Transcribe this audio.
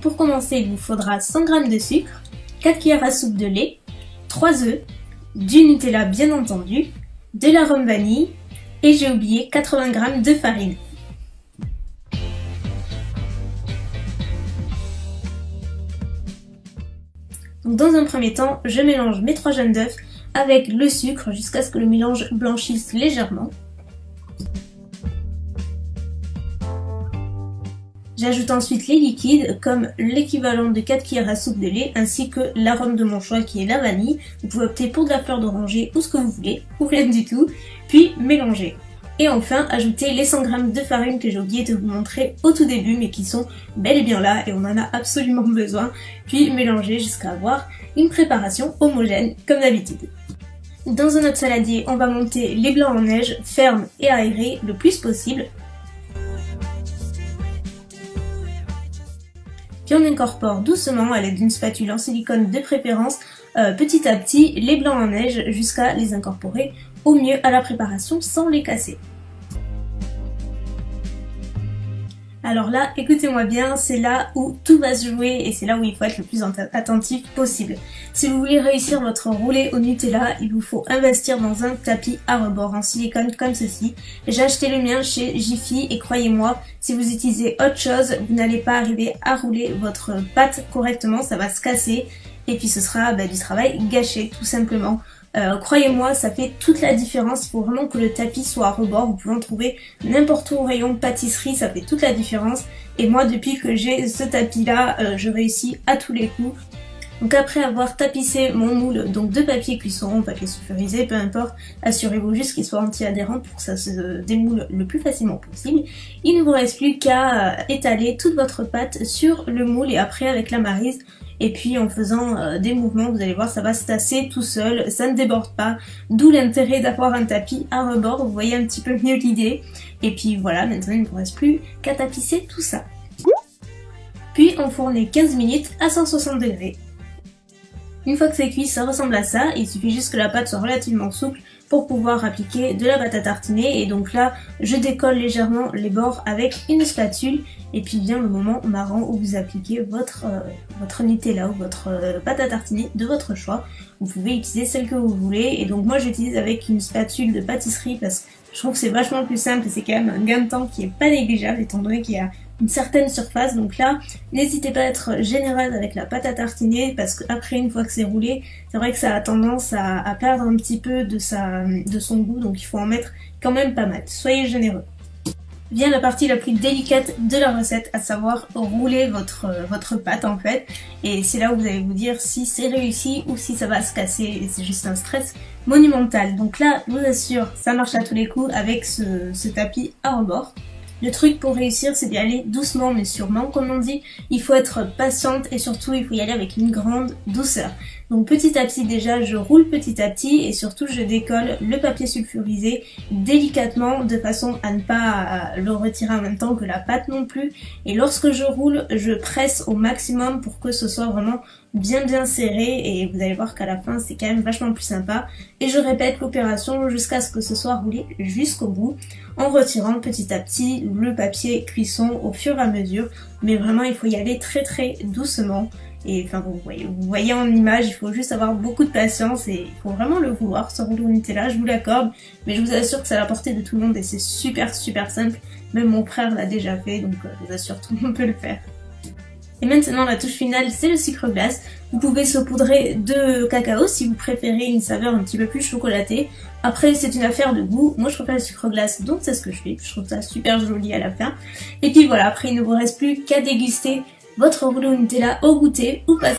pour commencer, il vous faudra 100 g de sucre, 4 cuillères à soupe de lait, 3 œufs, du Nutella bien entendu, de l'arôme vanille et j'ai oublié 80 g de farine. Donc dans un premier temps, je mélange mes 3 jaunes d'œufs avec le sucre jusqu'à ce que le mélange blanchisse légèrement. J'ajoute ensuite les liquides comme l'équivalent de 4 cuillères à soupe de lait ainsi que l'arôme de mon choix qui est la vanille. Vous pouvez opter pour de la fleur d'oranger ou ce que vous voulez, ou rien du tout, puis mélanger. Et enfin, ajouter les 100 g de farine que j'ai oublié de vous montrer au tout début mais qui sont bel et bien là et on en a absolument besoin, puis mélanger jusqu'à avoir une préparation homogène comme d'habitude. Dans un autre saladier, on va monter les blancs en neige fermes et aérés le plus possible. Puis on incorpore doucement à l'aide d'une spatule en silicone de préférence petit à petit les blancs en neige jusqu'à les incorporer au mieux à la préparation sans les casser. Alors là, écoutez-moi bien, c'est là où tout va se jouer et c'est là où il faut être le plus attentif possible. Si vous voulez réussir votre roulé au Nutella, il vous faut investir dans un tapis à rebord en silicone comme ceci. J'ai acheté le mien chez Jiffy et croyez-moi, si vous utilisez autre chose, vous n'allez pas arriver à rouler votre pâte correctement, ça va se casser et puis ce sera du travail gâché tout simplement. Croyez-moi, ça fait toute la différence, il faut vraiment que le tapis soit à rebord, vous pouvez en trouver n'importe où au rayon pâtisserie, ça fait toute la différence. Et moi depuis que j'ai ce tapis là, je réussis à tous les coups. Donc après avoir tapissé mon moule donc de papier cuisson, papier sulfurisé, peu importe, assurez-vous juste qu'il soit anti-adhérent pour que ça se démoule le plus facilement possible. Il ne vous reste plus qu'à étaler toute votre pâte sur le moule et après avec la maryse. Et puis en faisant des mouvements, vous allez voir, ça va se tasser tout seul, ça ne déborde pas. D'où l'intérêt d'avoir un tapis à rebord, vous voyez un petit peu mieux l'idée. Et puis voilà, maintenant il ne vous reste plus qu'à tapisser tout ça. Puis enfourner 15 minutes à 160 degrés. Une fois que c'est cuit, ça ressemble à ça, il suffit juste que la pâte soit relativement souple pour pouvoir appliquer de la pâte à tartiner. Et donc là, je décolle légèrement les bords avec une spatule. Et puis vient le moment marrant où vous appliquez votre Nutella ou votre pâte à tartiner de votre choix. Vous pouvez utiliser celle que vous voulez. Et donc moi j'utilise avec une spatule de pâtisserie parce que je trouve que c'est vachement plus simple et c'est quand même un gain de temps qui est pas négligeable étant donné qu'il y a une certaine surface. Donc là, n'hésitez pas à être généreuse avec la pâte à tartiner parce qu'après une fois que c'est roulé, c'est vrai que ça a tendance à perdre un petit peu de son goût, donc il faut en mettre quand même pas mal. Soyez généreux. Vient la partie la plus délicate de la recette, à savoir rouler votre pâte en fait. Et c'est là où vous allez vous dire si c'est réussi ou si ça va se casser et c'est juste un stress monumental. Donc là, je vous assure, ça marche à tous les coups avec ce tapis à rebord. Le truc pour réussir, c'est d'y aller doucement mais sûrement, comme on dit. Il faut être patiente et surtout, il faut y aller avec une grande douceur. Donc petit à petit déjà, je roule petit à petit et surtout, je décolle le papier sulfurisé délicatement de façon à ne pas le retirer en même temps que la pâte non plus. Et lorsque je roule, je presse au maximum pour que ce soit vraiment bien serré et vous allez voir qu'à la fin, c'est quand même vachement plus sympa. Et je répète l'opération jusqu'à ce que ce soit roulé jusqu'au bout en retirant petit à petit le papier cuisson au fur et à mesure. Mais vraiment, il faut y aller très doucement. Et enfin, vous voyez en image, il faut juste avoir beaucoup de patience et il faut vraiment le vouloir, ce rouleau Nutella, je vous l'accorde. Mais je vous assure que c'est à la portée de tout le monde et c'est super simple. Même mon frère l'a déjà fait, donc je vous assure, tout le monde peut le faire. Et maintenant, la touche finale, c'est le sucre glace. Vous pouvez saupoudrer de cacao si vous préférez une saveur un petit peu plus chocolatée. Après, c'est une affaire de goût. Moi, je préfère le sucre glace, donc c'est ce que je fais. Je trouve ça super joli à la fin. Et puis voilà, après, il ne vous reste plus qu'à déguster votre rouleau Nutella au goûter ou pas.